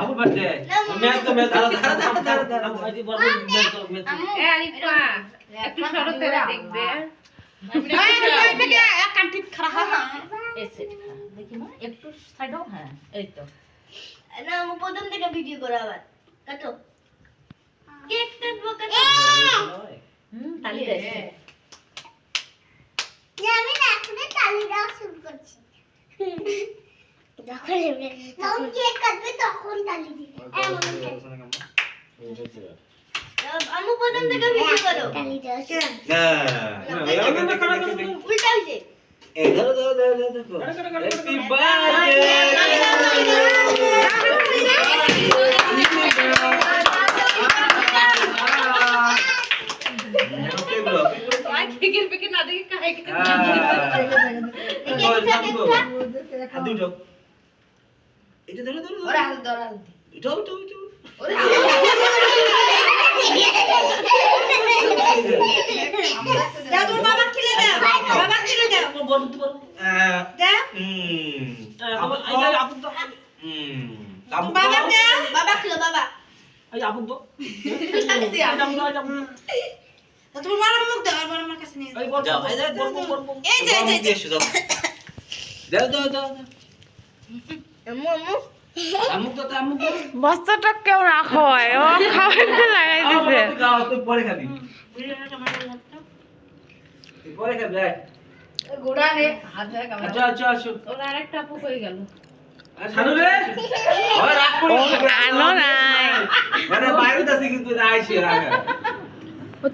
বাবু birthday match তো match দাঁড়া আইতি বড় ম্যাচ এ আরিফা একটু সরতে দেখবে এক কান্টিট খারাপ এসে দেখি না একটু সাইড দাও হ্যাঁ এই তো না আমি প্রথম থেকে ভিডিও করা আবার কাটো কেক কাটবো কাটো তালি দেছে আমি না এখন তালি দাও শুরু করছি যখন কেক কাটবে তখন তালি দিবে এমন আমি প্রথম থেকে ভিডিও করো তালি দাও উল্টা হইছে এই ধরো হ্যাপি কেকের পেকে না দেখে কাহে কে এটা ধরো ওরা হাত ধরা এটা ওরে দাও তোর বাবা খেলে দাও বাবা খেলে দাও বলতে বল দাও আপু তো বাবা দাও বাবা খেলো বাবা এই আপু তো তোমার মার মুখ দাও আর আমার কাছে নিয়ে এই বল যাও এই এই যে দাও আম্মু আম্মু আমু তো আমু বস্তাটা কেউ রাখো ও খাওয়াতে লাগাই দিছে তুই পরে খাবি তুই পরে খাবি গোড়া নে হাত ধরে কামড়া আচ্ছা ওরা আরেকটা আপু কই গেল শানু রে ওই রাখ করি ও আনো নাই মানে বাইরে দাসি কিন্তু আইছি রাখ